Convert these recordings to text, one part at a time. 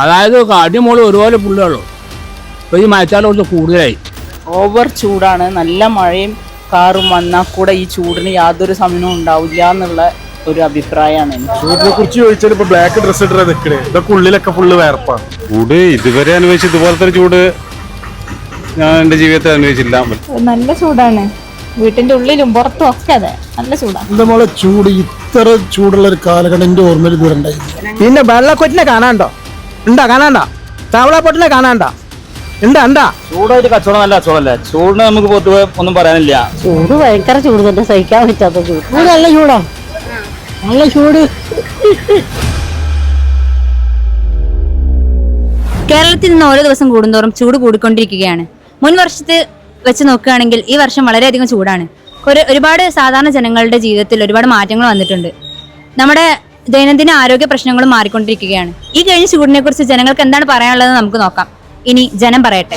അതായത് അടിമോള് ഒരുപോലെ പുള്ളുള്ളൂ. ഇപ്പോൾ ഈ മഴച്ചാൽ കുറച്ച് കൂടുതലായി. ഓവർ ചൂടാണ്. നല്ല മഴയും കാറും വന്നാൽ കൂടെ ഈ ചൂടിന് യാതൊരു സമയവും ഉണ്ടാവില്ല എന്നുള്ള ഒരു അഭിപ്രായമാണ് എനിക്ക്. ചൂടിനെ കുറിച്ച് ചോദിച്ചാൽ ഇപ്പൊ ബ്ലാക്ക് ഡ്രസ് ഇട്ടാ നിൽക്കണേ. ഇതൊക്കെ ഉള്ളിലൊക്കെ ഫുള്ള് വേർപ്പാണ്. ചൂട് ഇതുവരെ അനുഭവിച്ച ഇതുപോലത്തെ ഒരു ചൂട് ഞാൻ എൻ്റെ ജീവിതത്തിൽ അനുഭവിച്ചില്ല. നല്ല ചൂടാണ്, വീട്ടിന്റെ ഉള്ളിലും പുറത്തും ഒക്കെ. അതെ, നല്ല ചൂടാണ്. എന്താ മോളെ ചൂട്, ഇത്ര ചൂടുള്ള ഒരു കാലഘട്ടം എന്റെ ഓർമ്മയിൽ ഇതുവരെ ഉണ്ടായില്ല. പിന്നെ വെള്ളക്കൊറ്റിനെ കാണാണ്ടോ? ഉണ്ടാ കാണാണ്ട? തവളപ്പൊട്ടിനെ കാണാണ്ട? ഉണ്ടാ? ചൂടായിട്ട് കച്ചവടം നല്ല കച്ചവടമല്ലേ? ചൂടിന് നമുക്ക് പൊതുവെ ഒന്നും പറയാനില്ല. ചൂട് ഭയങ്കര ചൂട് തന്നെ, സഹിക്കാൻ പറ്റാത്ത ചൂട്. നല്ല ചൂടാ, നല്ല ചൂട്. കേരളത്തിൽ നിന്ന് ഓരോ ദിവസം കൂടുന്തോറും ചൂട് കൂടിക്കൊണ്ടിരിക്കുകയാണ്. മുൻ വർഷത്തെ വെച്ച് നോക്കുകയാണെങ്കിൽ ഈ വർഷം വളരെയധികം ചൂടാണ്. ഒരുപാട് സാധാരണ ജനങ്ങളുടെ ജീവിതത്തിൽ ഒരുപാട് മാറ്റങ്ങൾ വന്നിട്ടുണ്ട്. നമ്മുടെ ദൈനംദിന ആരോഗ്യ പ്രശ്നങ്ങളും മാറിക്കൊണ്ടിരിക്കുകയാണ്. ഈ കഴിഞ്ഞ ചൂടിനെ കുറിച്ച് ജനങ്ങൾക്ക് എന്താണ് പറയാനുള്ളത് നമുക്ക് നോക്കാം. ഇനി ജനം പറയട്ടെ.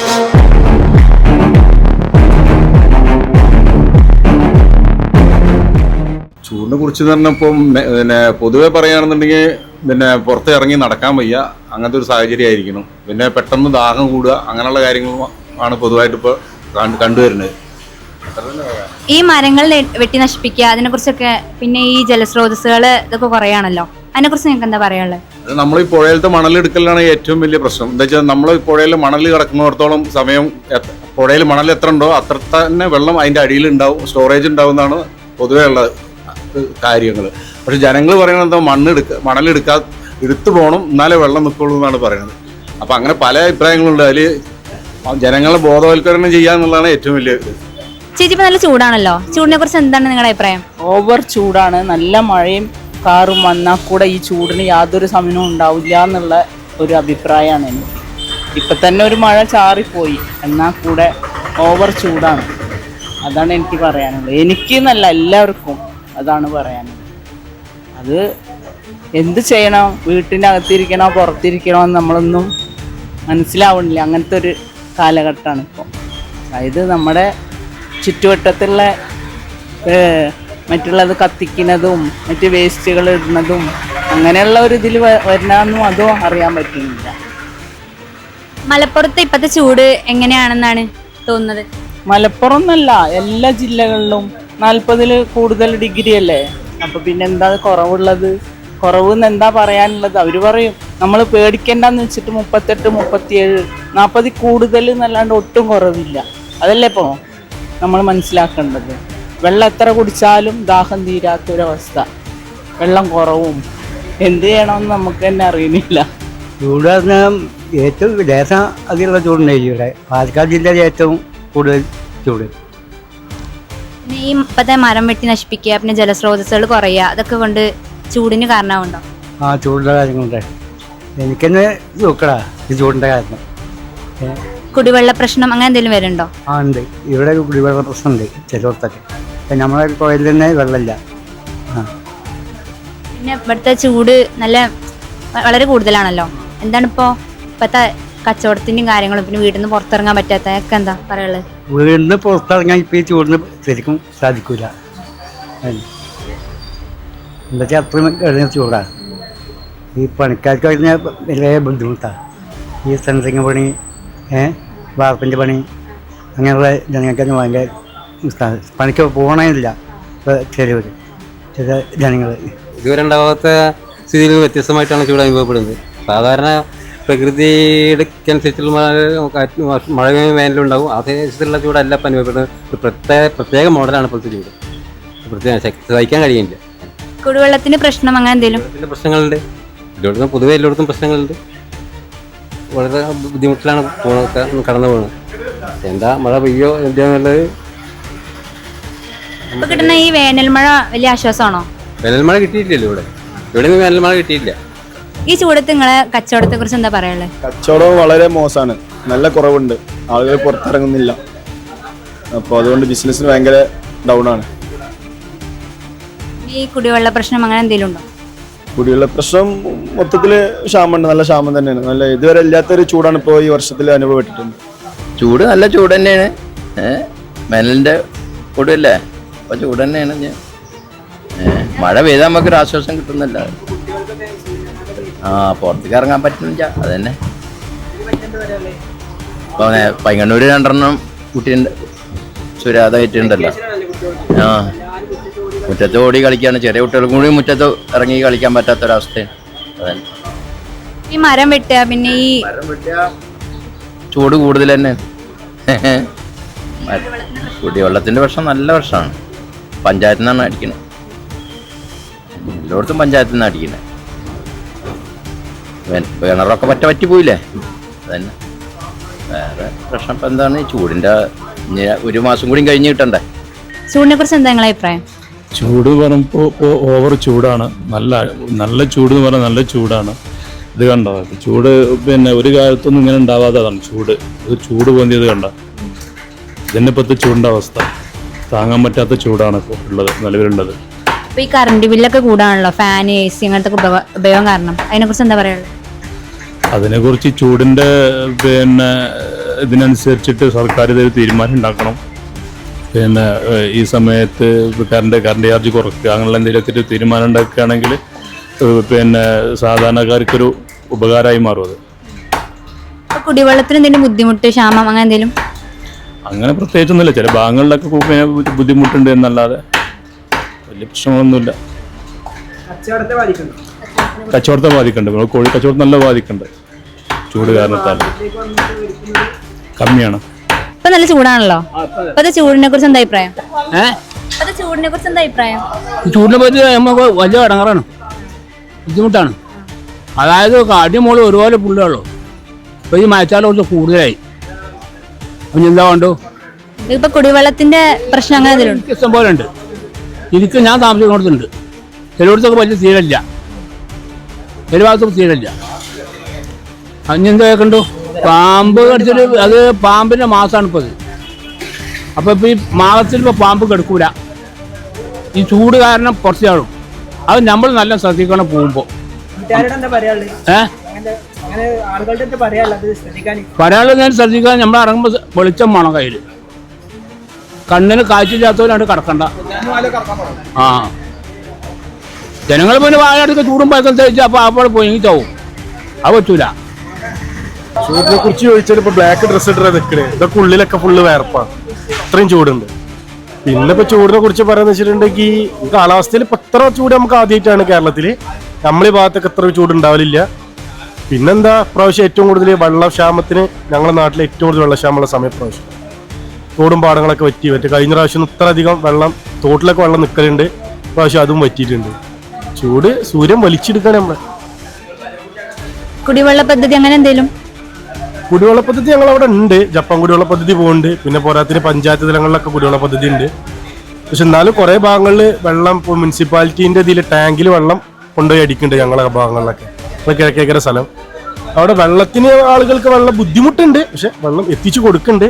ചൂടിനെ കുറിച്ച് തന്നെ ഇപ്പം പിന്നെ പൊതുവെ പറയുകയാണെന്നുണ്ടെങ്കിൽ പിന്നെ പുറത്ത് ഇറങ്ങി നടക്കാൻ വയ്യ, അങ്ങനത്തെ ഒരു സാഹചര്യം ആയിരിക്കണം. പിന്നെ പെട്ടെന്ന് ദാഹം കൂടുക, അങ്ങനെയുള്ള കാര്യങ്ങളും ആണ് പൊതുവായിട്ട് ഇപ്പോൾ കണ്ടുവരുന്നത്. ഈ മരങ്ങൾ വെട്ടി നശിപ്പിക്കുക, അതിനെ കുറിച്ചൊക്കെ, പിന്നെ ഈ ജലസ്രോതസ്സുകൾ ഇതൊക്കെ കുറയാണല്ലോ, അതിനെ കുറിച്ച് നിങ്ങൾക്ക് എന്താ പറയാനുള്ളത്? അത് നമ്മൾ ഈ പുഴയിലത്തെ മണലെടുക്കലാണ് ഏറ്റവും വലിയ പ്രശ്നം. എന്താ വെച്ചാൽ നമ്മൾ പുഴയിൽ മണൽ കിടക്കുന്നിടത്തോളം സമയം പുഴയിൽ മണൽ എത്ര ഉണ്ടോ അത്ര തന്നെ വെള്ളം അതിൻ്റെ അടിയിൽ ഉണ്ടാവും, സ്റ്റോറേജ് ഉണ്ടാവും എന്നാണ് പൊതുവേ ഉള്ള കാര്യങ്ങൾ. പക്ഷെ ജനങ്ങൾ പറയുന്നത് എന്താ, എടുത്തു പോകണം എന്നാലേ വെള്ളം നിൽക്കുള്ളൂ എന്നാണ് പറയുന്നത്. അപ്പം അങ്ങനെ പല അഭിപ്രായങ്ങളുണ്ട്. അതിൽ ജനങ്ങളെ ബോധവൽക്കരണം ചെയ്യുക എന്നുള്ളതാണ് ഏറ്റവും വലിയ ഇത്. ചേച്ചി, ഇപ്പം നല്ല ചൂടാണല്ലോ, ചൂടിനെ കുറിച്ച് എന്താണ് നിങ്ങളുടെ അഭിപ്രായം? ഓവർ ചൂടാണ്. നല്ല മഴയും കാറും വന്നാൽ കൂടെ ഈ ചൂടിന് യാതൊരു സമയവും ഉണ്ടാവില്ല എന്നുള്ള ഒരു അഭിപ്രായമാണ് എനിക്ക്. ഇപ്പം തന്നെ ഒരു മഴ ചാറിപ്പോയി, എന്നാൽ കൂടെ ഓവർ ചൂടാണ്. അതാണ് എനിക്ക് പറയാനുള്ളത്. എനിക്കെന്നല്ല, എല്ലാവർക്കും അതാണ് പറയാനുള്ളത്. അത് എന്ത് ചെയ്യണം, വീട്ടിനകത്തിരിക്കണോ പുറത്തിരിക്കണോ എന്ന് നമ്മളൊന്നും മനസ്സിലാവണില്ല. അങ്ങനത്തെ ഒരു കാലഘട്ടമാണ് ഇപ്പോൾ. അതായത് നമ്മുടെ ചുറ്റുവട്ടത്തുള്ള മറ്റുള്ളത് കത്തിക്കുന്നതും മറ്റ് വേസ്റ്റുകൾ ഇടുന്നതും അങ്ങനെയുള്ള ഒരു ഇതിൽ വരണമെന്നും അതും അറിയാൻ പറ്റുന്നില്ല. മലപ്പുറത്ത് ഇപ്പോഴത്തെ ചൂട് എങ്ങനെയാണെന്നാണ് തോന്നുന്നത്? മലപ്പുറം എന്നല്ല, എല്ലാ ജില്ലകളിലും 40-ൽ കൂടുതൽ ഡിഗ്രി അല്ലേ. അപ്പം പിന്നെ എന്താ കുറവുള്ളത്? കുറവെന്ന് എന്താ പറയാനുള്ളത്? അവർ പറയും നമ്മൾ പേടിക്കേണ്ടെന്ന് വെച്ചിട്ട് 38, 37, 40 കൂടുതൽ എന്നല്ലാണ്ട് ഒട്ടും കുറവില്ല. അതല്ലേ ഇപ്പോൾ നമ്മൾ മനസ്സിലാക്കേണ്ടത്. വെള്ളം എത്ര കുടിച്ചാലും ദാഹം തീരാത്തൊരവസ്ഥ, വെള്ളം കുറവും. എന്ത് ചെയ്യണമെന്ന് നമുക്ക് തന്നെ അറിയുന്നില്ല. ചൂട് പറഞ്ഞാൽ ഏറ്റവും ലേശം അതിലുള്ള ചൂടുണ്ടായി ഇവിടെ. പാലക്കാട് ജില്ലയിൽ ഏറ്റവും കൂടുതൽ ചൂട്. പിന്നെ ഈ ഇപ്പോഴത്തെ മരം വെട്ടി നശിപ്പിക്കുക, പിന്നെ ജലസ്രോതസ്സുകൾ കുറയുക, അതൊക്കെ കൊണ്ട് ചൂടിന് കാരണമാവുണ്ടോ? ആ ചൂടിൻ്റെ കാര്യങ്ങളുണ്ട്. എനിക്കെന്നെ നോക്കടാ ഈ ചൂടിൻ്റെ കാരണം. കുടിവെള്ള പ്രശ്നം അങ്ങനെ എന്തെങ്കിലും വരുന്നുണ്ടോ? ആ ഉണ്ട്, ഇവിടെ കുടിവെള്ള പ്രശ്നമുണ്ട് ചിലയിടത്തൊക്കെ. നമ്മളെ കോയിൽ തന്നെ വെള്ളമില്ല. പിന്നെ ഇവിടുത്തെ ചൂട് വളരെ കൂടുതലാണല്ലോ. എന്താണിപ്പോൾ ഇപ്പോഴത്തെ കച്ചവടത്തിൻ്റെയും കാര്യങ്ങളും, പിന്നെ വീട്ടിൽ നിന്ന് പുറത്തിറങ്ങാൻ പറ്റാത്തതൊക്കെ എന്താ പറയുള്ളത്? വീട്ടിൽ നിന്ന് പുറത്തിറങ്ങാൻ ഇപ്പോൾ ഈ ചൂടിന് ശരിക്കും സാധിക്കില്ല. എന്താ വെച്ചാൽ അത്രയും കഴിഞ്ഞ ചൂടാണ്. ഈ പണിക്കാർക്ക് കഴിഞ്ഞാൽ വലിയ ബുദ്ധിമുട്ടാണ്. ഈ സെൻട്രിങ് പണി, വാർപ്പിൻ്റെ പണി, അങ്ങനെയുള്ള ജനങ്ങൾക്ക് ഭയങ്കര പണിക്ക് പോകണമില്ല ചില ജനങ്ങൾ. ഇതുവരെ ഉണ്ടാകാത്ത സ്ഥിതിയിൽ വ്യത്യസ്തമായിട്ടാണ് ചൂട് അനുഭവപ്പെടുന്നത്. സാധാരണ പ്രകൃതിയുടെ അനുസരിച്ചുള്ള മഴയും വേനലും ഉണ്ടാകും, അതനുസരിച്ചുള്ള ചൂടല്ല ഇപ്പം അനുഭവപ്പെടുന്നത്. പ്രത്യേക മോഡലാണ് ഇപ്പോഴത്തെ ചൂട്. സഹിക്കാൻ കഴിയില്ല. കുടിവെള്ളത്തിന് പ്രശ്നം അങ്ങനെ എന്തെങ്കിലും പ്രശ്നങ്ങളുണ്ട്. എല്ലായിടത്തും പൊതുവെ എല്ലായിടത്തും പ്രശ്നങ്ങളുണ്ട്. വളരെ ബുദ്ധിമുട്ടിലാണ് കടന്നു പോകുന്നത്. എന്താ മഴ പെയ്യോ എന്താന്നുള്ളത്. ഇപ്പൊ കിട്ടുന്ന ഈ വേനൽ മഴ വലിയ ആശ്വാസമാണോ? വേനൽ മഴ കിട്ടിയിട്ടില്ലല്ലോ ഇവിടെ വേനൽ മഴ കിട്ടിയില്ല. ഈ ചൂടത്ത് നിങ്ങളെ കച്ചവടത്തെ കുറിച്ച് എന്താ പറയാനുള്ളത്? കച്ചവടം വളരെ മോശമാണ്, നല്ല കുറവുണ്ട്, ആളുകൾ പുറത്തിറങ്ങുന്നില്ല. അപ്പോൾ അതുകൊണ്ട് ബിസിനസ്സിന് ഭയങ്കര ഡൗൺ ആണ്. ഈ കുടിവെള്ള പ്രശ്നം അങ്ങനെ എന്തെങ്കിലും ഉണ്ടോ? കുടിവെള്ള പ്രശ്നം മൊത്തത്തിൽ ക്ഷാമമുണ്ട്, നല്ല ക്ഷാമം തന്നെയാണ്. നല്ല ഇതുവരെ ഇല്ലാത്തൊരു ചൂടാണ് ഇപ്പോൾ ഈ വർഷത്തിൽ അനുഭവപ്പെട്ടിട്ടുണ്ട്. ചൂട് നല്ല ചൂട് തന്നെയാണ്. വേനലിൻ്റെ കൂടല്ലേ, അപ്പോൾ ചൂട് തന്നെയാണ്. മഴ പെയ്താൽ നമുക്കൊരു ആശ്വാസം കിട്ടുന്നില്ല. പുറത്തേക്ക് ഇറങ്ങാൻ പറ്റുന്നില്ല. അത് തന്നെ. ഇപ്പോൾ പൈങ്ങണ്ണൂര് 2 കുട്ടിയുണ്ട്, സുരാതായിട്ടുണ്ടല്ലോ. മുറ്റത്ത് ഓടി കളിക്കാണ്. ചെറിയ കുട്ടികൾക്കും കൂടി മുറ്റത്ത് ഇറങ്ങി കളിക്കാൻ പറ്റാത്തൊരവസ്ഥ. അതന്നെ. ഈ മരം വെട്ടുക, പിന്നെ ഈ ചൂട് കൂടുതൽ തന്നെ. കുടിവെള്ളത്തിന്റെ പ്രശ്നം നല്ല പ്രശ്നമാണ്. പഞ്ചായത്തിൽ നിന്നാണ് അടിക്കണത്. എല്ലായിടത്തും പഞ്ചായത്തിൽ നിന്നാണ് അടിക്കണത്. കിണറൊക്കെ പറ്റി പോയില്ലേ. അതന്നെ. വേറെ പ്രശ്നം ഇപ്പം എന്താണ്? ചൂടിന്റെ 1 മാസം കൂടി കഴിഞ്ഞ് കിട്ടണ്ടേ. ചൂടിനെ കുറിച്ച് എന്താ നിങ്ങളെ അഭിപ്രായം? ചൂട് പറയുമ്പോൾ ഓവർ ചൂടാണ്. നല്ല ചൂട് എന്ന് പറഞ്ഞാൽ നല്ല ചൂടാണ്. ഇത് കണ്ടോ, ചൂട് പിന്നെ ഒരു കാലത്തൊന്നും ഇങ്ങനെ ഉണ്ടാവാത്തതാണ് ചൂട് പൊന്തിയത് കണ്ട. ഇതിൻ്റെ ഇപ്പോഴത്തെ ചൂടിൻ്റെ അവസ്ഥ താങ്ങാൻ പറ്റാത്ത ചൂടാണ് ഇപ്പോൾ നിലവിലുള്ളത്. ഇപ്പൊ ഈ കറണ്ട് ബില്ലൊക്കെ കൂടാണല്ലോ, ഫാൻ, AC അങ്ങനത്തെ ഉപയോഗം കാരണം. അതിനെക്കുറിച്ച് എന്താ പറയുള്ളത്? അതിനെക്കുറിച്ച് ചൂടിൻ്റെ പിന്നെ ഇതിനനുസരിച്ചിട്ട് സർക്കാർ ഇതൊരു തീരുമാനം ഉണ്ടാക്കണം. പിന്നെ ഈ സമയത്ത് കറണ്ട് ചാർജ് കുറയ്ക്കുക, അങ്ങനെയുള്ള എന്തെങ്കിലുമൊക്കെ ഒരു തീരുമാനം ഉണ്ടാക്കുകയാണെങ്കിൽ പിന്നെ സാധാരണക്കാർക്കൊരു ഉപകാരമായി മാറും. അത് കുടിവെള്ളത്തിന് എന്തെങ്കിലും ബുദ്ധിമുട്ട്, ക്ഷാമം അങ്ങനെ എന്തെങ്കിലും? അങ്ങനെ പ്രത്യേകിച്ചൊന്നുമില്ല. ചില ഭാഗങ്ങളിലൊക്കെ ബുദ്ധിമുട്ടുണ്ട് എന്നല്ലാതെ വലിയ പ്രശ്നങ്ങളൊന്നുമില്ല. കച്ചവടത്തെ ബാധിക്കുന്നുണ്ട്. കോഴി കച്ചവടം നല്ല ബാധിക്കുന്നുണ്ട് ചൂട് കാരണത്താൽ. കമ്മിയാണ്. ഇപ്പൊ നല്ല ചൂടാണല്ലോ. ഇപ്പത്തെ ചൂടിനെ കുറിച്ച് എന്താ അഭിപ്രായം? ചൂടിനെ പറ്റി നമുക്ക് വലിയ ഇടങ്ങാറാണ്, ബുദ്ധിമുട്ടാണ്. അതായത് അടിമോള് ഒരുപോലെ പുള്ളുള്ളൂ. ഇപ്പൊ ഈ മഴക്കാലം കുറച്ച് കൂടുതലായി. അപ്പം എന്താ വേണ്ടു? ഇപ്പൊ കുടിവെള്ളത്തിന്റെ പ്രശ്നം അങ്ങനെ എന്തെങ്കിലും ഇഷ്ടം പോലെ ഉണ്ട്. എനിക്ക് ഞാൻ താമസിക്കുന്നിടത്തുണ്ട്. ചിലയിടത്തൊക്കെ വലിയ തീരല്ല, ചില ഭാഗത്തൊക്കെ തീരല്ല. അഞ്ഞെന്താ കേൾക്കണ്ടു? പാമ്പ് കടിച്ചിട്ട് അത് പാമ്പിന്റെ മാസമാണ് ഇപ്പോൾ അത്. അപ്പൊ ഇപ്പൊ ഈ മാസത്തിൽ ഇപ്പൊ പാമ്പ് കിടക്കൂല. ഈ ചൂട് കാരണം കുറച്ച് ആളും. അത് നമ്മൾ നല്ല ശ്രദ്ധിക്കണം പോകുമ്പോ. പറയാനുള്ളത് ഞാൻ ശ്രദ്ധിക്കാൻ, നമ്മൾ ഇറങ്ങുമ്പോ വെളിച്ചം വേണം കയ്യിൽ. കണ്ണിന് കാഴ്ചയില്ലാത്തവരാണ് കിടക്കണ്ട. ജനങ്ങൾ പിന്നെ വാഴയൊക്കെ ചൂടും പഴക്കം തേച്ച് അപ്പൊ അപ്പോൾ പോയി ചാവും. അത് പറ്റൂല. ചൂടിനെ കുറിച്ച് ചോദിച്ചാൽ ഇപ്പൊ ബ്ലാക്ക് ഡ്രസ് ഇട്ടാ നിൽക്കണേ. ഇതൊക്കെ ഉള്ളിലൊക്കെ ഫുള്ള് വേർപ്പാണ്. ഇത്രയും ചൂടുണ്ട്. പിന്നെ ഇപ്പൊ ചൂടിനെ കുറിച്ച് പറയാന്ന് വെച്ചിട്ടുണ്ടെങ്കിൽ ഈ കാലാവസ്ഥയിൽ ഇപ്പൊ ഇത്ര ചൂട് നമുക്ക് ആദ്യമായിട്ടാണ് കേരളത്തിൽ. നമ്മളീ ഭാഗത്തൊക്കെ ഇത്ര ചൂടുണ്ടാവലില്ല. പിന്നെന്താ, പ്രാവശ്യം ഏറ്റവും കൂടുതൽ വെള്ളക്ഷാമത്തിന് ഞങ്ങളുടെ നാട്ടിൽ ഏറ്റവും കൂടുതൽ വെള്ളക്ഷാമമുള്ള സമയം പ്രാവശ്യം. തോടും പാടങ്ങളൊക്കെ വറ്റി. കഴിഞ്ഞ പ്രാവശ്യം ഇത്ര അധികം വെള്ളം തോട്ടിലൊക്കെ വെള്ളം നിൽക്കലുണ്ട്. പ്രാവശ്യം അതും വറ്റിയിട്ടുണ്ട്. ചൂട് സൂര്യൻ വലിച്ചെടുക്കാൻ നമ്മളെ. കുടിവെള്ള പദ്ധതി അങ്ങനെ എന്തെങ്കിലും? കുടിവെള്ള പദ്ധതി ഞങ്ങൾ അവിടെ ഉണ്ട്. ജപ്പാൻ കുടിവെള്ള പദ്ധതി പോകുന്നുണ്ട്. പിന്നെ പോരാത്തിന് പഞ്ചായത്ത് തലങ്ങളിലൊക്കെ കുടിവെള്ള പദ്ധതി ഉണ്ട്. പക്ഷെ എന്നാലും കുറേ ഭാഗങ്ങളിൽ വെള്ളം ഇപ്പോൾ മുനിസിപ്പാലിറ്റീൻ്റെ ഇതിൽ ടാങ്കിൽ വെള്ളം കൊണ്ടുപോയി അടിക്കുന്നുണ്ട്. ഞങ്ങളെ ഭാഗങ്ങളിലൊക്കെ കിഴക്കേക്കര സ്ഥലം. അവിടെ വെള്ളത്തിന് ആളുകൾക്ക് വെള്ളം ബുദ്ധിമുട്ടുണ്ട്. പക്ഷെ വെള്ളം എത്തിച്ചു കൊടുക്കുന്നുണ്ട്.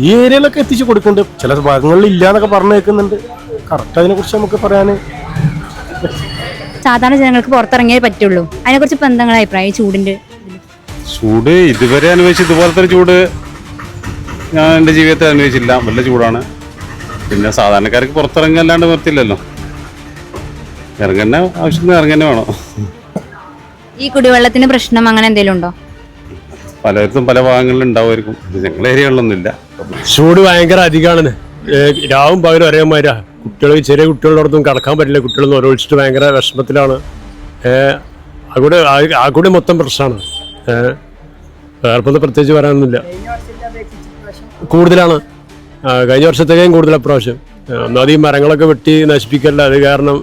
ഈ ഏരിയയിലൊക്കെ എത്തിച്ചു കൊടുക്കുന്നുണ്ട്. ചില ഭാഗങ്ങളിൽ ഇല്ല എന്നൊക്കെ പറഞ്ഞു കേൾക്കുന്നുണ്ട്. കറക്റ്റ് അതിനെക്കുറിച്ച് നമുക്ക് പറയാൻ സാധാരണ ജനങ്ങൾക്ക് പുറത്തിറങ്ങിയേ പറ്റുള്ളൂ. അതിനെക്കുറിച്ച് ഇപ്പൊ എന്താ നിങ്ങളുടെ അഭിപ്രായം? ചൂടിന്റെ ചൂട് ഇതുവരെ അനുഭവിച്ച ഇതുപോലത്തെ ഒരു ചൂട് ഞാൻ എൻ്റെ ജീവിതത്തിൽ അനുഭവിച്ചില്ല. നല്ല ചൂടാണ്. പിന്നെ സാധാരണക്കാർക്ക് പുറത്തിറങ്ങാൻ അല്ലാണ്ട് നിർത്തില്ലല്ലോ. ഇറങ്ങന്നെ ആവശ്യത്തിന് ഇറങ്ങന്നെ വേണം. ഈ കുടിവെള്ളത്തിന് പ്രശ്നം അങ്ങനെ എന്തെങ്കിലും ഉണ്ടോ? പലയിടത്തും പല ഭാഗങ്ങളിലും ഉണ്ടാവുമായിരിക്കും. ഞങ്ങളുടെ ഏരിയകളിലൊന്നുമില്ല. ചൂട് ഭയങ്കര അധികമാണ്. രാവും പകലും ഒരേ മാതിരാ. ചെറിയ കുട്ടികളോടൊന്നും കടക്കാൻ പറ്റില്ല. കുട്ടികളൊന്നും ഓരോഴിച്ചിട്ട് ഭയങ്കര വിഷമത്തിലാണ്. ആകൂടെ മൊത്തം പ്രശ്നമാണ്. വേർപ്പൊന്നും പ്രത്യേകിച്ച് പറയാനൊന്നുമില്ല. കൂടുതലാണ്. കഴിഞ്ഞ വർഷത്തേക്കും കൂടുതൽ അപ്രാവശ്യം. ഒന്നാമത് ഈ മരങ്ങളൊക്കെ വെട്ടി നശിപ്പിക്കല്ല. അത് കാരണം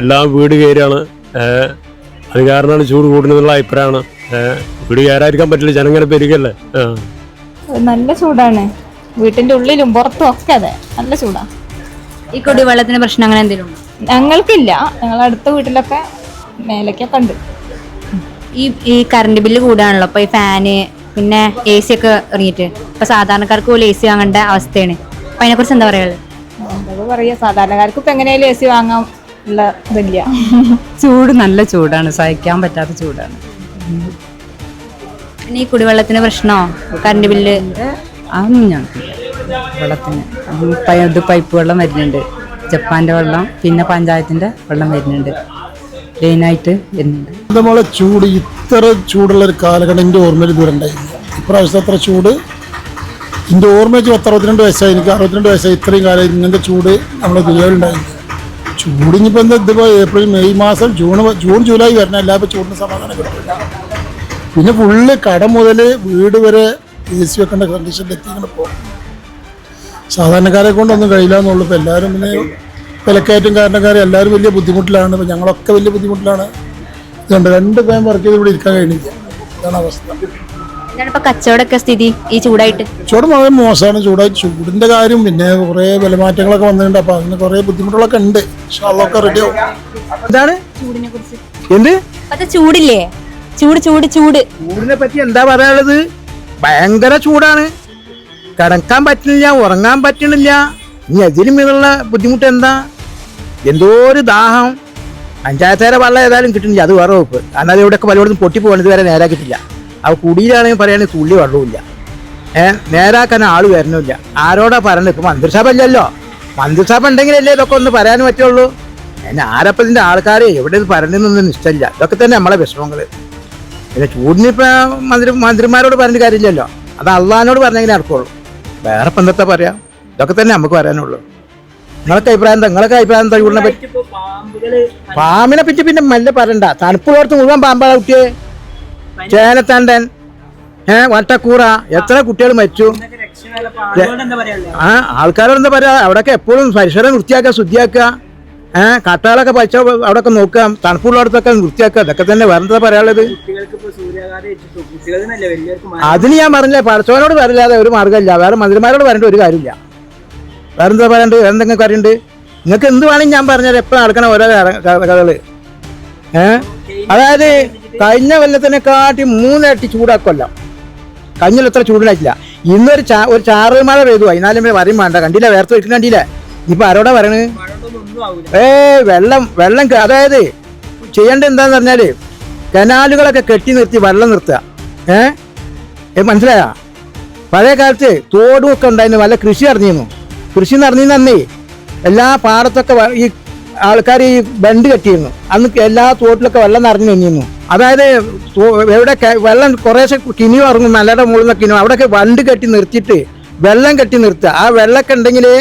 എല്ലാം വീട് കയറാണ്. അത് കാരണമാണ് ചൂട് കൂടുന്നതെന്നുള്ള അഭിപ്രായമാണ്. വീട് കയറാതിരിക്കാൻ പറ്റില്ല. ജനങ്ങനെ പെരുകല്ലേ. നല്ല ചൂടാണ്. വീട്ടിന്റെ ഉള്ളിലും പുറത്തും ഒക്കെ അതെ, നല്ല ചൂടാ. ഈ കുടിവെള്ളത്തിന് പ്രശ്നം അങ്ങനെ എന്തെങ്കിലും ഉണ്ടോ? ഞങ്ങൾക്കില്ല. ഞങ്ങൾ അടുത്ത വീട്ടിലൊക്കെ മേലൊക്കെ ഉണ്ട്. ഈ കറണ്ട് ബില്ല് കൂടാണല്ലോ. അപ്പൊ ഈ ഫാന് പിന്നെ AC ഒക്കെ ഇറങ്ങിയിട്ട് ഇപ്പൊ സാധാരണക്കാർക്ക് പോലും AC വാങ്ങേണ്ട അവസ്ഥയാണ്. അപ്പൊ അതിനെ കുറിച്ച് എന്താ പറയുള്ളത്? എന്താ പറയാ, സാധാരണക്കാർക്ക് ഇപ്പൊ എങ്ങനെയാലും AC വാങ്ങാൻ ഉള്ള ഇതില്ല. ചൂട് നല്ല ചൂടാണ്, സഹിക്കാൻ പറ്റാത്ത ചൂടാണ്. പിന്നെ ഈ കുടിവെള്ളത്തിന് പ്രശ്നമോ കറണ്ട് ബില്ല് അതൊന്നും ഞങ്ങൾക്കില്ല. വെള്ളത്തിന് ഇത് പൈപ്പ് വെള്ളം വരുന്നുണ്ട്. ജപ്പാന്റെ വെള്ളം, പിന്നെ പഞ്ചായത്തിന്റെ വെള്ളം വരുന്നുണ്ട്. ലൈനായിട്ട് വരുന്നുണ്ട്. നമ്മളെ ചൂട് ഇത്ര ചൂടുള്ള ഒരു കാലഘട്ടം എൻ്റെ ഓർമ്മയിൽ ഇതുവരെ ഉണ്ടായില്ല. ഇപ്രാവശ്യത്തെ അത്ര ചൂട് എൻ്റെ ഓർമ്മ വെച്ച് 62 വയസ്സായി, എനിക്ക് 62 വയസ്സായി. ഇത്രയും കാലം ഇങ്ങനത്തെ ചൂട് നമ്മുടെ ദുനിയാവിലുണ്ടായില്ല. ചൂട് ഇനിയിപ്പോൾ എന്താ, ഇതിപ്പോൾ ഏപ്രിൽ മെയ് മാസം ജൂൺ ജൂലൈ വരണം, എല്ലാപ്പോൾ ചൂടിന് സമാധാനം കിട്ടില്ല. പിന്നെ ഫുള്ള് കട മുതൽ വീട് വരെ AC വെക്കേണ്ട കണ്ടീഷനിൽ എത്തിക്കണം. ഇപ്പോൾ സാധാരണക്കാരെ കൊണ്ടൊന്നും കഴിയില്ല എന്നുള്ളൂ. ഇപ്പോൾ എല്ലാവരും പിന്നെ വിലക്കയറ്റം കാരണക്കാരെ എല്ലാവരും വലിയ ബുദ്ധിമുട്ടിലാണ്. ഇപ്പോൾ ഞങ്ങളൊക്കെ വലിയ ബുദ്ധിമുട്ടിലാണ്. ഇതുകൊണ്ട് 2 ഫാൻ വർക്ക് ചെയ്ത് ഇവിടെ ഇരിക്കാൻ കഴിയുന്നില്ല. ഇതാണ് അവസ്ഥ. എന്താണ് ഇപ്പൊ കച്ചവടമൊക്കെ സ്ഥിതി ഈ ചൂടായിട്ട്? ചൂട് വളരെ മോശമാണ്. ചൂടിന്റെ കാര്യം പിന്നെ കുറേ വിലമാറ്റങ്ങളൊക്കെ വന്നിട്ടുണ്ട്. അപ്പൊ അതിന് കുറേ ബുദ്ധിമുട്ടുകളൊക്കെ ഉണ്ട്. പക്ഷെ അതൊക്കെ റെഡി ആവും. എന്താണ് ചൂടിനെ കുറിച്ച് എന്ത് ഇപ്പത്തെ ചൂടില്ലേ? ചൂടിനെ പറ്റി എന്താ പറയാനുള്ളത്? ഭയങ്കര ചൂടാണ്. കിടക്കാൻ പറ്റുന്നില്ല, ഉറങ്ങാൻ പറ്റണില്ല. ഇനി അതിലും ഇതുള്ള ബുദ്ധിമുട്ട് എന്താ? എന്തോ ഒരു ദാഹം. പഞ്ചായത്തേരെ വെള്ളം ഏതായാലും കിട്ടുന്നില്ല, അത് വേറെ വകുപ്പ്. കാരണം അത് ഇവിടെയൊക്കെ പലയിടത്തും പൊട്ടിപ്പോകണത് വരെ നേരാക്കിയിട്ടില്ല. അവ കുടിയിലാണെങ്കിൽ പറയുകയാണെങ്കിൽ തുള്ളി വെള്ളവുമില്ല. നേരാക്കാൻ ആൾ വരണമില്ല. ആരോടാ പറയണത്? ഇപ്പം മന്ത്രിസഭ ഇല്ലല്ലോ. മന്ത്രിസഭ ഉണ്ടെങ്കിലല്ലേ ഇതൊക്കെ ഒന്ന് പറയാൻ പറ്റുള്ളൂ. എന്നെ ആരപ്പം ഇതിൻ്റെ ആൾക്കാർ എവിടെ ഇത് പറയണമെന്നൊന്നും ഇഷ്ടമില്ല. ഇതൊക്കെ തന്നെ നമ്മളെ വിഷമങ്ങൾ. പിന്നെ ചൂടിനിപ്പോൾ മന്ത്രിമാരോട് പറഞ്ഞ കാര്യമില്ലല്ലോ. അത് അള്ളഹാനോട് പറഞ്ഞെങ്കിൽ നടക്കുള്ളൂ. വേറെ ഇപ്പം എന്താ പറയാം? ഇതൊക്കെ തന്നെ നമുക്ക് പറയാനുള്ളൂ. നിങ്ങളൊക്കെ അഭിപ്രായം എന്താ ചൂടിനെ പറ്റി? പാമ്പിനെ പറ്റി പിന്നെ മെല്ലെ പറയണ്ട. തണുപ്പുള്ളവർക്ക് മുഴുവൻ പാമ്പാണ് കുട്ടിയെ. ചേനത്തണ്ടൻ, വട്ടക്കൂറ, എത്ര കുട്ടികൾ മരിച്ചു. ആൾക്കാരോട് എന്താ പറയാ? അവിടെയൊക്കെ എപ്പോഴും പരിസരം വൃത്തിയാക്കുക, ശുദ്ധിയാക്കുക. കട്ടകളൊക്കെ പച്ച അവിടെയൊക്കെ നോക്കുക, തണുപ്പുള്ളടത്തൊക്കെ വൃത്തിയാക്കുക. ഇതൊക്കെ തന്നെ വേറെ എന്താ പറയാനുള്ളത്? അതിന് ഞാൻ പറഞ്ഞില്ലേ, പഠിച്ചവനോട് പറയില്ലാതെ ഒരു മാർഗ്ഗമില്ല. വേറെ മന്ത്രിമാരോട് പറയേണ്ട ഒരു കാര്യമില്ല. വേറെന്താ പറയണ്ട്? വേറെന്തെങ്കിലും കാര്യമുണ്ട്? നിങ്ങൾക്ക് എന്ത് വേണമെങ്കിൽ ഞാൻ പറഞ്ഞാൽ എപ്പോഴും നടക്കണ ഓരോ കഥകള്. അതായത് കഴിഞ്ഞ കൊല്ലത്തിനെക്കാട്ടി 3 ഇരട്ടി ചൂടാക്കൊല്ലം. കഴിഞ്ഞ എത്ര ചൂടിനായിട്ടില്ല. ഇന്നൊരു ചാറൽ മഴ പെയ്തു. അതിനാലും പറയും വേണ്ട. കണ്ടില്ല, വേർത്ത് വെക്കുന്ന കണ്ടില്ലേ? ഇപ്പൊ ആരോടാ പറയണത്? വെള്ളം അതായത് ചെയ്യേണ്ടത് എന്താന്ന് പറഞ്ഞാല് കനാലുകളൊക്കെ കെട്ടി നിർത്തി വെള്ളം നിർത്തുക. മനസ്സിലായ? പഴയ കാലത്ത് തോടും ഒക്കെ ഉണ്ടായിരുന്നു, വല്ല കൃഷി നടന്നിരുന്നു. കൃഷി നടന്നിരുന്നേ എല്ലാ പാടത്തൊക്കെ ഈ ആൾക്കാർ ഈ ബണ്ട് കെട്ടിയിരുന്നു. അന്ന് എല്ലാ തോട്ടിലൊക്കെ വെള്ളം നിറഞ്ഞു നിന്നിരുന്നു. അതായത് എവിടെ വെള്ളം കുറേശ്ശെ കിനി ഇറങ്ങും, മലയുടെ മുകളിൽ നിന്നൊക്കെ കിനും. അവിടെയൊക്കെ ബണ്ട് കെട്ടി നിർത്തിയിട്ട് വെള്ളം കെട്ടി നിർത്തുക. ആ വെള്ളമൊക്കെ ഉണ്ടെങ്കിലേ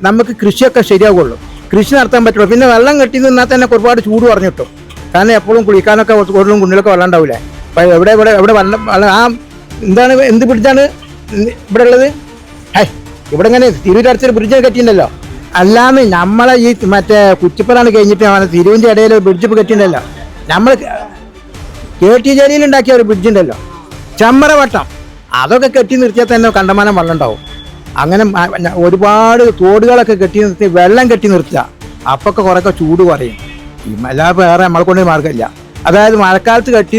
നമുക്ക് കൃഷിയൊക്കെ ശരിയാവുള്ളൂ, കൃഷി നടത്താൻ പറ്റുള്ളൂ. പിന്നെ വെള്ളം കെട്ടി നിന്നാൽ തന്നെ ഒരുപാട് ചൂട് പറഞ്ഞു കിട്ടും. കാരണം എപ്പോഴും കുളിക്കാനൊക്കെ കൂടുതലും കുഞ്ഞിലൊക്കെ വെള്ളം ഉണ്ടാവില്ലേ. അപ്പം എവിടെ വെള്ളം ആ എന്ത് ബ്രിഡ്ജാണ് ഇവിടെ ഉള്ളത്? ഇവിടെ ഇങ്ങനെ തിരൂരടച്ചൊരു ബ്രിഡ്ജ് കെട്ടിയിട്ടുണ്ടല്ലോ. അല്ലാന്ന് നമ്മളെ ഈ മറ്റേ കുറ്റിപ്പറാണ് കഴിഞ്ഞിട്ട് തിരുവിൻ്റെ ഇടയിൽ ബ്രിഡ്ജ് കെട്ടിയിട്ടുണ്ടല്ലോ. നമ്മൾ KT ജലീൽ ഉണ്ടാക്കിയ ഒരു ബ്രിഡ്ജ് ഉണ്ടല്ലോ, ചമ്മരവട്ടം. അതൊക്കെ കെട്ടി നിർത്തിയാൽ തന്നെ കണ്ടമാനം വെള്ളം ഉണ്ടാവും. അങ്ങനെ ഒരുപാട് തോടുകളൊക്കെ കെട്ടി നിർത്തി വെള്ളം കെട്ടി നിർത്തുക. അപ്പൊക്കെ കുറേയൊക്കെ ചൂട് കുറയും. അല്ലാതെ വേറെ നമ്മളെ കൊണ്ട് മാർഗ്ഗമില്ല. അതായത് മഴക്കാലത്ത് കെട്ടി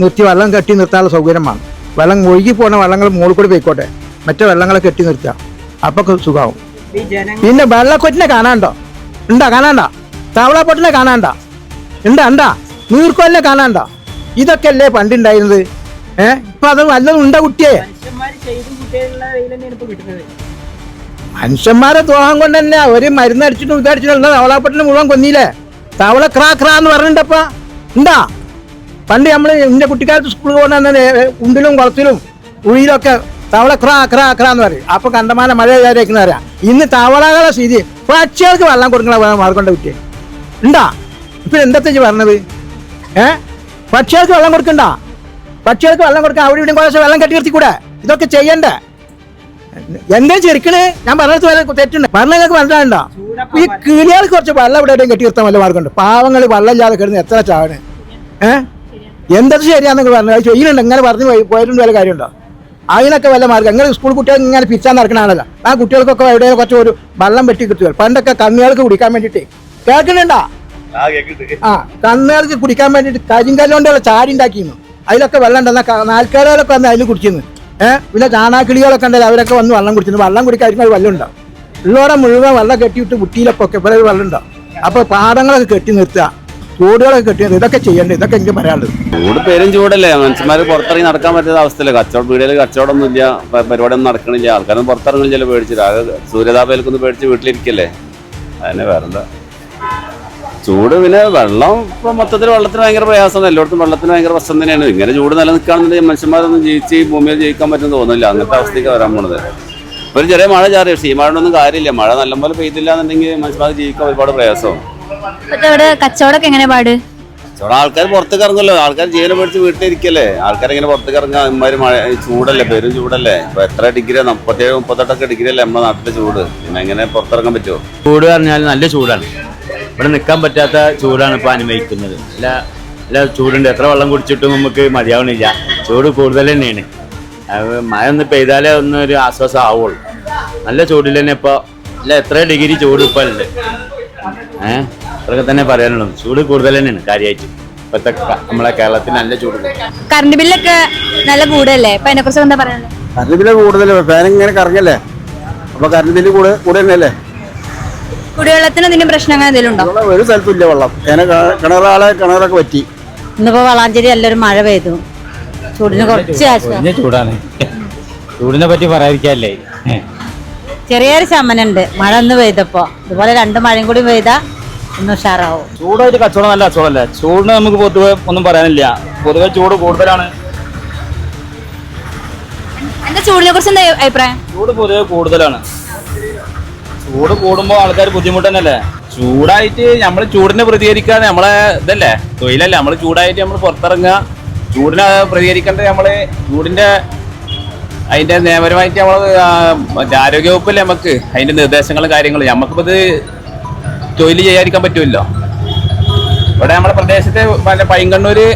നിർത്തി വെള്ളം കെട്ടി നിർത്താനുള്ള സൗകര്യമാണ്. വെള്ളം ഒഴുകി പോകുന്ന വെള്ളങ്ങൾ മുകളിൽ കൂടി പോയിക്കോട്ടെ, മറ്റേ വെള്ളങ്ങളെ കെട്ടി നിർത്തുക. അപ്പൊക്കെ സുഖമാവും. പിന്നെ വെള്ളക്കൊറ്റിനെ കാണാണ്ടോ? കാണാണ്ട. തവളപ്പൊട്ടിനെ കാണാണ്ട. ഉണ്ടാ നീർക്കൊല്ലിനെ കാണാണ്ട. ഇതൊക്കെ അല്ലേ പണ്ടുണ്ടായിരുന്നത്. ഇപ്പൊ അത് വല്ലതും ഉണ്ടോ കുട്ടിയെ? മനുഷ്യന്മാരെ ദ്രോഹം കൊണ്ട് തന്നെ ഒരു മരുന്ന് അടിച്ചിട്ടും ഇതടിച്ചിട്ടുള്ള തവളാപ്പൊട്ടിനെ മുഴുവൻ കൊന്നില്ലേ? തവള ക്രാ എന്ന് പറഞ്ഞിട്ടപ്പ ഉണ്ടാ? പണ്ട് നമ്മൾ എന്റെ കുട്ടിക്കാലത്ത് സ്കൂളിൽ കൊണ്ടുവന്ന ഉണ്ടിലും കുളത്തിലും ഉഴിയിലൊക്കെ തവള ക്രാ എന്ന് പറയും. അപ്പൊ കണ്ടമാന മഴ വിചാരിക്കുന്നവരാ. ഇന്ന് തവളകളെ സ്ഥിതി പക്ഷികൾക്ക് വെള്ളം കൊടുക്കണ മാർഗം കുട്ടിയെ ഉണ്ടാ? ഇപ്പൊ എന്താ പറഞ്ഞത്? പക്ഷികൾക്ക് വെള്ളം കൊടുക്കണ്ട. പക്ഷികൾക്ക് വെള്ളം കൊടുക്കാൻ അവിടെ ഇവിടെയും കുറച്ച് വെള്ളം കെട്ടി നിർത്തിക്കൂടെ? ഇതൊക്കെ ചെയ്യണ്ടേ? എന്താ ചെറുക്കണ്? ഞാൻ പറഞ്ഞത് തെറ്റുണ്ട്. പറഞ്ഞങ്ങൾക്ക് മനസ്സിലാകണ്ട. ഈ കിളികൾക്ക് കുറച്ച് വെള്ളം ഇവിടെ കെട്ടി നിർത്താൻ വല്ല മാർഗമുണ്ട്. പാവങ്ങൾ വെള്ളം ഇല്ലാതെ കിടന്ന് എത്ര ചാവണ്. എന്തത് ശരിയാന്നൊക്കെ പറഞ്ഞു അത് ചെയ്യുന്നുണ്ട്. ഇങ്ങനെ പറഞ്ഞു പോയിട്ടുണ്ട് വല്ല കാര്യമുണ്ടോ? അതിനൊക്കെ വല്ല മാർഗം. നിങ്ങൾ സ്കൂൾ കുട്ടികൾ ഇങ്ങനെ പിച്ചാൻ നടക്കണാണല്ലോ. ആ കുട്ടികൾക്കൊക്കെ എവിടെ കുറച്ച് ഒരു വെള്ളം വെട്ടി കിട്ടുക. പണ്ടൊക്കെ കന്നുകൾക്ക് കുടിക്കാൻ വേണ്ടിയിട്ട് കേൾക്കുന്നുണ്ടാ? കന്നുകൾക്ക് കുടിക്കാൻ വേണ്ടിയിട്ട് കരിങ്കല്ലുകൊണ്ടുള്ള ചാടി ഉണ്ടാക്കിയിരുന്നു. അതിലൊക്കെ വെള്ളം ഉണ്ടെന്ന നാൽക്കാലുകളൊക്കെ വന്ന് അതിൽ കുടിച്ചിരുന്നു. പിന്നെ ചാണാക്കിളികളൊക്കെ ഉണ്ടല്ലോ, അവരൊക്കെ വന്ന് വെള്ളം കുടിച്ചിരുന്നു. വെള്ളം കുടിക്കാതിരിക്കും അത് വെള്ളം ഉണ്ടാവും. ഉള്ളവരെ മുഴുവൻ വെള്ളം കെട്ടിയിട്ട് കുട്ടിയിലൊക്കെ ഇവിടെ വെള്ളം ഉണ്ടാവും. അപ്പോൾ പാടങ്ങളൊക്കെ കെട്ടി നിർത്തുക, തോടുകളൊക്കെ കെട്ടി നിർത്തുക. ഇതൊക്കെ ചെയ്യേണ്ടത്. ഇതൊക്കെ എനിക്ക് പറയാനുള്ളത്. ചൂട് പേരും ചൂടല്ലേ, മനുഷ്യന്മാർ പുറത്തിറങ്ങി നടക്കാൻ പറ്റാത്ത അവസ്ഥയല്ലേ. കച്ചവടം വീടുകളിൽ കച്ചവടമൊന്നും ഇല്ല, പരിപാടിയൊന്നും നടക്കണില്ല. ആൾക്കാരൊന്നും പുറത്തിറങ്ങണില്ല, പേടിച്ചില്ല. അത് സൂര്യതാപേൽക്കൊന്ന് പേടിച്ച് വീട്ടിലിരിക്കല്ലേ. അതിനെ വേറെന്താ? ചൂട് പിന്നെ വെള്ളം ഇപ്പൊ മൊത്തത്തിൽ വെള്ളത്തിന് ഭയങ്കര പ്രയാസമാണ്. എല്ലായിടത്തും വെള്ളത്തിന് ഭയങ്കര പ്രശ്നം തന്നെയാണ്. ഇങ്ങനെ ചൂട് നിലനിൽക്കുകയാണെന്നുണ്ടെങ്കിൽ മനുഷ്യന്മാരൊന്നും ജീവിച്ച് ഈ ഭൂമിയിൽ ജീവിക്കാൻ പറ്റുമെന്ന് തോന്നുന്നില്ല. അങ്ങനത്തെ അവസ്ഥയ്ക്ക് വരാൻ പോണത്. ഇപ്പൊ ഒരു ചെറിയ മഴ ചാറി, പക്ഷേ ഈ മഴ ഒന്നും കാര്യമില്ല. മഴ നല്ലപോലെ പെയ്തില്ല എന്നുണ്ടെങ്കിൽ മനുഷ്യന്മാർക്ക് ജീവിക്കാൻ ഒരുപാട് പ്രയാസമാണ്. ഇവിടെ കച്ചവടമൊക്കെ എങ്ങനെ പാട്? ആൾക്കാർ പുറത്തേക്ക് ഇറങ്ങുമല്ലോ. ആൾക്കാർ ജീവനെ പേടിച്ച് വീട്ടിലിരിക്കല്ലേ. ആൾക്കാരിങ്ങനെ പുറത്തേക്ക് ഇറങ്ങാൻ ഇമാര് മഴ ചൂടല്ലേ, പെരും ചൂടല്ലേ. ഇപ്പൊ എത്ര ഡിഗ്രി 37, 38 ഡിഗ്രി അല്ലേ നമ്മുടെ നാട്ടിലെ ചൂട്. പിന്നെ എങ്ങനെ പുറത്തിറങ്ങാൻ പറ്റുമോ? ചൂട് പറഞ്ഞാൽ നല്ല ചൂടാണ്. ഇവിടെ നിൽക്കാൻ പറ്റാത്ത ചൂടാണ് ഇപ്പോൾ അനുഭവിക്കുന്നത്. എല്ലാ ചൂടുണ്ട്. എത്ര വെള്ളം കുടിച്ചിട്ടും നമുക്ക് മതിയാവണില്ല. ചൂട് കൂടുതൽ തന്നെയാണ്. മഴ ഒന്ന് പെയ്താലേ ഒരു ആശ്വാസം ആവുള്ളൂ. നല്ല ചൂടിൽ തന്നെ ഇപ്പോൾ എത്ര ഡിഗ്രി ചൂട് ഇപ്പോൾ ഉണ്ട്. അതൊക്കെ തന്നെ പറയാനുള്ളൂ. ചൂട് കൂടുതൽ തന്നെയാണ് കാര്യമായിട്ട് ഇപ്പോഴത്തെ നമ്മളെ കേരളത്തിൽ നല്ല ചൂട്. കറണ്ട് ബില്ലൊക്കെ നല്ല കൂടുതലല്ലേ? അപ്പൊ അതിനെ കുറിച്ച് എന്താ പറയാനുള്ളത്? കറണ്ട് ബില്ല് കൂടുതലല്ലേ, ഫാൻ ഇങ്ങനെ കറങ്ങല്ലേ, അപ്പൊ കറണ്ട് ബില്ല് കൂടെ തന്നെയല്ലേ. കുടിവെള്ളത്തിന് എന്തെങ്കിലും പ്രശ്നം അങ്ങനെ എന്തെങ്കിലും ഉണ്ടോ? ഒരു സ്ഥലത്തും ഇല്ല വെള്ളം. കിണറൊക്കെ പറ്റി. ഇന്നിപ്പോ വളാഞ്ചേരി നല്ലൊരു മഴ പെയ്തു. ചൂടിന് കുറച്ച് ആശ്വാസം. ചൂടാണ്. ചൂടിനെ പറ്റി പറയാതിരിക്കല്ലേ. ചെറിയൊരു ശമനുണ്ട് മഴ ഒന്ന് പെയ്തപ്പോ. ഇതുപോലെ 2 മഴയും കൂടി പെയ്താ ഒന്ന് ഉഷാറാവും. ചൂടായിട്ട് കച്ചവടം നല്ല കച്ചവടമല്ലേ. ചൂടിന് നമുക്ക് പൊതുവെ ഒന്നും പറയാനില്ല. പൊതുവെ ചൂട് കൂടുതലാണ്. എന്താ ചൂടിനെ കുറിച്ച് എന്താ അഭിപ്രായം? ചൂട് പൊതുവെ കൂടുതലാണ്. ചൂട് കൂടുമ്പോൾ ആൾക്കാർ ബുദ്ധിമുട്ട് തന്നെയല്ലേ. ചൂടായിട്ട് നമ്മൾ ചൂടിനെ പ്രതികരിക്കാതെ നമ്മളെ ഇതല്ലേ തൊഴിലല്ലേ. നമ്മൾ ചൂടായിട്ട് നമ്മൾ പുറത്തിറങ്ങുക, ചൂടിനെ പ്രതികരിക്കേണ്ടത് നമ്മള് ചൂടിന്റെ അതിന്റെ നിയമപരമായിട്ട് നമ്മൾ ആരോഗ്യവകുപ്പല്ലേ നമുക്ക് അതിന്റെ നിർദ്ദേശങ്ങളും കാര്യങ്ങളും. നമുക്കിപ്പോൾ ഇത് തൊഴിൽ ചെയ്യാതിരിക്കാൻ പറ്റുമല്ലോ. ഇവിടെ നമ്മുടെ പ്രദേശത്ത് പല പൈങ്കണ്ണൂര്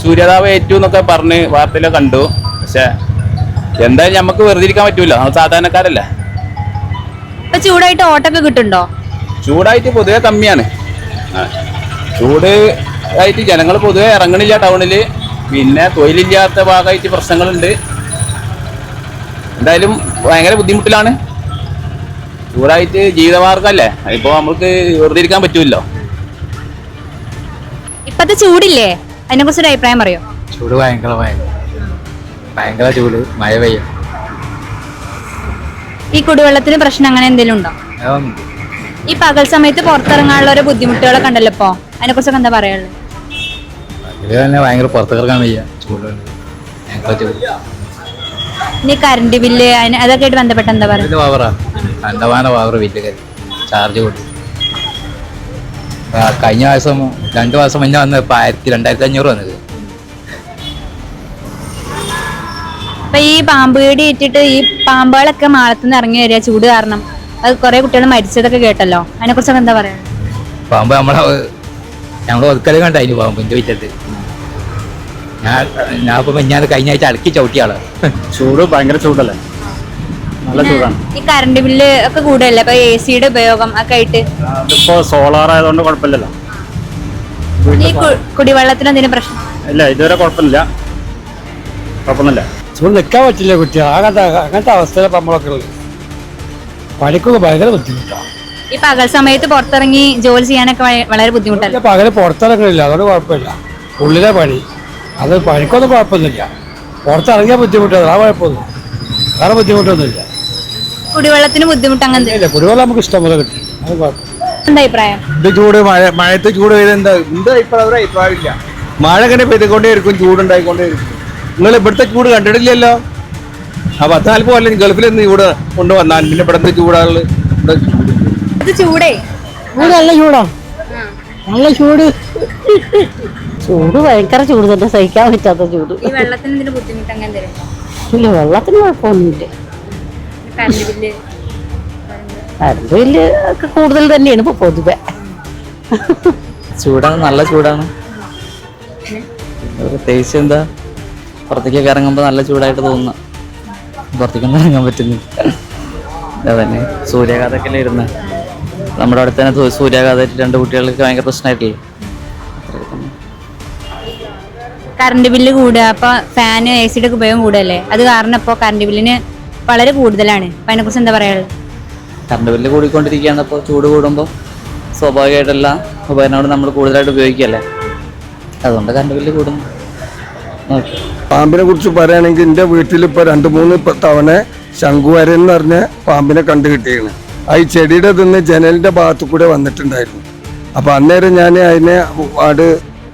സൂര്യതാപം ഏറ്റു എന്നൊക്കെ പറഞ്ഞ് വാർത്തയിലൊക്കെ കണ്ടു. പക്ഷെ എന്തായാലും നമുക്ക് വെറുതെ ഇരിക്കാൻ പറ്റൂല. നമ്മൾ സാധാരണക്കാരല്ലേ. ഇപ്പൊ ചൂടായിട്ട് ഓട്ടൊക്കെ കിട്ടുന്നുണ്ടോ? ചൂടായിട്ട് പൊതുവെ കമ്മിയാണ്. ചൂട് ആയിട്ട് ജനങ്ങൾ പൊതുവെ ഇറങ്ങണില്ല ടൗണിൽ. പിന്നെ തൊഴിലില്ലാത്ത ഭാഗമായിട്ട് പ്രശ്നങ്ങളുണ്ട്. എന്തായാലും ഭയങ്കര ബുദ്ധിമുട്ടിലാണ്. ചൂടായിട്ട് ജീവിതമാർഗമല്ലേ. ഇപ്പൊ നമുക്ക് വെറുതെ ഇരിക്കാൻ പറ്റൂല്ലോ. ഇപ്പത്തെ ചൂടില്ലേ, അതിനെ കുറിച്ചൊരു അഭിപ്രായം പറയോ? ചൂട് ഭയങ്കര ചൂട്. മഴ പെയ്യും. ഈ കുടിവെള്ളത്തിന് പ്രശ്നം അങ്ങനെ എന്തെങ്കിലും ഉണ്ടോ? ഈ പകൽ സമയത്ത് പുറത്തിറങ്ങാനുള്ള ഒരു ബുദ്ധിമുട്ടുകളൊക്കെ ഉണ്ടല്ലോ. ഇപ്പൊ അതിനെ കുറിച്ചൊക്കെ എന്താ പറയാനുള്ളത്? ഭയങ്കര പുറത്തിറങ്ങാൻ വയ്യ. ചൂട്. ഇനി കറണ്ട് ബില്ല് അതൊക്കെ ആയിട്ട് ബന്ധപ്പെട്ട് എന്താ പറയുക? പവർ ബില്ല് ചാർജ് കൊടുത്തു. കഴിഞ്ഞ മാസം 2 മാസം മുന്നേ വന്ന് ഇപ്പൊ 2500 വന്നത്. അപ്പൊ ഈ പാമ്പ് കടി ഇട്ടിട്ട് ഈ പാമ്പുകളൊക്കെ മാളത്തുനിന്ന് ഇറങ്ങി വരിക ചൂട് കാരണം. അത് കുറെ കുട്ടികൾ മരിച്ചതൊക്കെ കേട്ടല്ലോ. അതിനെ കുറിച്ചൊക്കെ എന്താ പറയാ? പാമ്പ് ഞങ്ങൾ ഒതുക്കല് കണ്ടായിരുന്നു പാമ്പിന്റെ വിറ്റത്ത്. ഞാൻ ഇപ്പൊ ഞാൻ കഴിഞ്ഞ ആഴ്ച അടക്കി ചവിട്ടിയാള്. ചൂട് ഭയങ്കര ചൂടല്ലേ. നല്ല ചൂടാണ്. ഈ കറണ്ട് ബില്ല് ഒക്കെ കൂടുതലല്ലേ അപ്പൊ AC-യുടെ ഉപയോഗം ഒക്കെ ആയിട്ട്? ഇപ്പൊ സോളാർ ആയതുകൊണ്ട് കുഴപ്പമില്ലല്ലോ. ഈ കുടിവെള്ളത്തിന് എന്തെങ്കിലും പ്രശ്നം ഇല്ല, ഇതുവരെ കുഴപ്പമില്ല. ചൂട് നിൽക്കാൻ പറ്റില്ല കുട്ടി. അങ്ങനത്തെ അവസ്ഥയിലാണ് നമ്മളൊക്കെ ഉള്ളത്. പണിക്കൊക്കെ ഭയങ്കര ബുദ്ധിമുട്ടാണ്. ഈ പകൽ സമയത്ത് പുറത്തിറങ്ങി ജോലി ചെയ്യാനൊക്കെ വളരെ ബുദ്ധിമുട്ടല്ലേ? പകല് പുറത്തിറങ്ങണില്ല, അതുകൊണ്ട് കുഴപ്പമില്ല. ഉള്ളിലെ പണി അത് പണിക്കൊന്നും കുഴപ്പമൊന്നുമില്ല. പുറത്തിറങ്ങിയാൽ ബുദ്ധിമുട്ടാണ്. ആ കുഴപ്പമൊന്നും വേറെ ബുദ്ധിമുട്ടൊന്നുമില്ല. കുടിവെള്ളത്തിന് ബുദ്ധിമുട്ട് അങ്ങനെ ഇല്ല, കുടിവെള്ളം നമുക്ക് ഇഷ്ടം പോലെ കിട്ടും. അത് കുഴപ്പമില്ല. എന്താ അഭിപ്രായം? ഇത് ചൂട് മഴയത്ത് ചൂട് പെയ്ത് എന്താ അഭിപ്രായമില്ല. മഴ ഇങ്ങനെ പെയ്തുകൊണ്ടേയിരിക്കും, ചൂടുണ്ടായിക്കൊണ്ടേയിരിക്കും. നിങ്ങൾ ഇവിടുത്തെ ചൂട് കണ്ടിട്ടില്ലല്ലോ. ആ 10-40 കൊല്ലം ഗൾഫിൽ നിന്ന് ചൂട് കൊണ്ടുവന്നാൽ പിന്നെ ഇവിടുത്തെ ചൂടാള് ചൂടേ നല്ല ചൂടാ, നല്ല ചൂട്. ചൂട് ഭയങ്കര ചൂട് തന്നെ, സഹിക്കാൻ പറ്റാത്ത ചൂട്. ഈ വെള്ളത്തിന് എന്തെങ്കിലും ബുദ്ധിമുട്ട് അങ്ങനെ എന്തെങ്കിലും? ഇല്ല, വെള്ളത്തിന് കുഴപ്പമൊന്നുമില്ല. കറണ്ട് ബില്ല് കറണ്ട് ബില്ല് ഒക്കെ കൂടുതൽ തന്നെയാണ് ഇപ്പൊ പൊതുവെ. ചൂടാണ്, നല്ല ചൂടാണ്. പ്രത്യേകിച്ച് എന്താ, പുറത്തേക്കൊക്കെ ഇറങ്ങുമ്പോൾ നല്ല ചൂടായിട്ട് തോന്നുന്നു. പുറത്തേക്കൊന്നും ഇറങ്ങാൻ പറ്റുന്നില്ല. അതന്നെ സൂര്യാഘാതമൊക്കെ ഇരുന്ന് നമ്മുടെ അവിടെ തന്നെ സൂര്യാഘാതമായിട്ട് 2 കുട്ടികൾക്ക് ഭയങ്കര പ്രശ്നമായിട്ടില്ലേ. കറണ്ട് ബില്ല് കൂടുക, അപ്പൊ ഫാന് AC-യുടെ ഒക്കെ ഉപയോഗം കൂടുതലല്ലേ. അത് കാരണം ഇപ്പോൾ കറണ്ട് ബില്ലിന് വളരെ കൂടുതലാണ്. അപ്പൊ അതിനെ കുറിച്ച് എന്താ പറയാനുള്ളത്? കറണ്ട് ബില്ല് കൂടിക്കൊണ്ടിരിക്കുകയാണ്. അപ്പോൾ ചൂട് കൂടുമ്പോൾ സ്വാഭാവികമായിട്ടുള്ള ഉപകരണങ്ങൾ നമ്മൾ കൂടുതലായിട്ട് ഉപയോഗിക്കുകയല്ലേ, അതുകൊണ്ട് കറണ്ട് ബില്ല് കൂടുന്നു. പാമ്പിനെ കുറിച്ച് പറയുകയാണെങ്കിൽ എൻ്റെ വീട്ടിൽ ഇപ്പോൾ 2-3 തവണ ശംഖുവരൻ എന്ന് പറഞ്ഞ പാമ്പിനെ കണ്ടു കിട്ടിയാണ്. ആ ഈ ചെടിയുടെ നിന്ന് ജനലിന്റെ ഭാഗത്തു കൂടെ വന്നിട്ടുണ്ടായിരുന്നു. അപ്പോൾ അന്നേരം ഞാൻ അതിനെ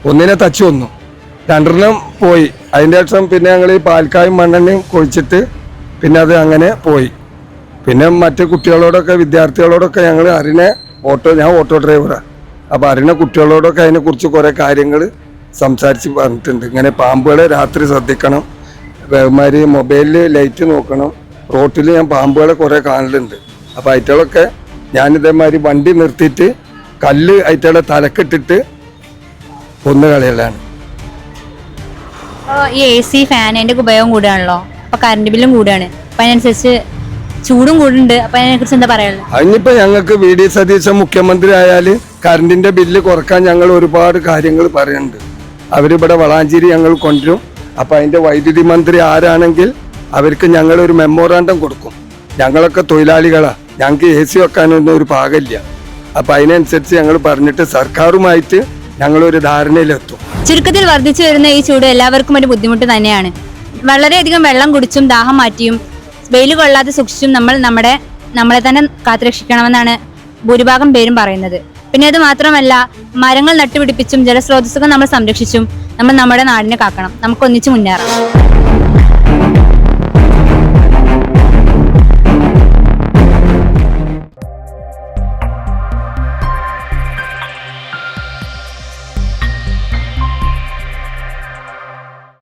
ഒന്നിനെ തച്ചു വന്നു, 2 പോയി. അതിൻ്റെ ശേഷം പിന്നെ ഞങ്ങൾ ഈ പാൽക്കായും മണ്ണെണ്ണയും കുഴിച്ചിട്ട് പിന്നെ അത് അങ്ങനെ പോയി. പിന്നെ മറ്റു കുട്ടികളോടൊക്കെ വിദ്യാർത്ഥികളോടൊക്കെ ഞങ്ങൾ ഞാൻ ഓട്ടോ ഡ്രൈവറാണ്. അപ്പോൾ അറിയുന്ന കുട്ടികളോടൊക്കെ അതിനെക്കുറിച്ച് കുറേ കാര്യങ്ങൾ സംസാരിച്ച് പറഞ്ഞിട്ടുണ്ട്. ഇങ്ങനെ പാമ്പുകളെ രാത്രി ശ്രദ്ധിക്കണം, ഇവന്മാര് മൊബൈലിൽ ലൈറ്റ് നോക്കണം, റോട്ടിൽ ഞാൻ പാമ്പുകളെ കുറേ കാണലുണ്ട്. അപ്പോൾ അയറ്റകളൊക്കെ ഞാൻ ഇതേമാതിരി വണ്ടി നിർത്തിയിട്ട് കല്ല് അയറ്റകളെ തലക്കിട്ടിട്ട് കൊന്നു കളയലാണ്. ഈ AC ഫാൻ അതിന്റെ ഉപയോഗം കൂടുകയാണല്ലോ, അപ്പൊ കറണ്ട് ബില്ലും കൂടുകയാണ്, അപ്പൊ അതിനനുസരിച്ച് ചൂടും കൂടുന്നുണ്ട്. അപ്പൊ അതിനെക്കുറിച്ച് എന്താ പറയാനുള്ളത്? അതിനിപ്പോൾ ഞങ്ങൾക്ക് VD സതീശൻ മുഖ്യമന്ത്രി ആയാൽ കറണ്ടിന്റെ ബില്ല് കുറക്കാൻ ഞങ്ങൾ ഒരുപാട് കാര്യങ്ങൾ പറയുന്നുണ്ട്. അവരിവിടെ വളാഞ്ചേരി ഞങ്ങൾ കൊണ്ടുവരും. അപ്പം അതിൻ്റെ വൈദ്യുതി മന്ത്രി ആരാണെങ്കിൽ അവർക്ക് ഞങ്ങളൊരു മെമ്മോറാണ്ടം കൊടുക്കും. ഞങ്ങളൊക്കെ തൊഴിലാളികളാണ്, ഞങ്ങൾക്ക് AC വെക്കാനൊന്നും ഒരു പാകമില്ല. അപ്പം അതിനനുസരിച്ച് ഞങ്ങൾ പറഞ്ഞിട്ട് സർക്കാരുമായിട്ട് ഞങ്ങളൊരു ധാരണയിലെത്തും. ചുരുക്കത്തിൽ വർദ്ധിച്ചു വരുന്ന ഈ ചൂട് എല്ലാവർക്കും ഒരു ബുദ്ധിമുട്ട് തന്നെയാണ്. വളരെയധികം വെള്ളം കുടിച്ചും ദാഹം മാറ്റിയും വെയിൽ കൊള്ളാതെ സൂക്ഷിച്ചും നമ്മളെ തന്നെ കാത്തുരക്ഷിക്കണമെന്നാണ് ഭൂരിഭാഗം പേരും പറയുന്നത്. പിന്നെ അത് മാത്രമല്ല, മരങ്ങൾ നട്ടുപിടിപ്പിച്ചും ജലസ്രോതസ്സുകൾ നമ്മൾ സംരക്ഷിച്ചും നമ്മൾ നമ്മുടെ നാടിനെ കാക്കണം. നമുക്ക് ഒന്നിച്ചു മുന്നേറാം.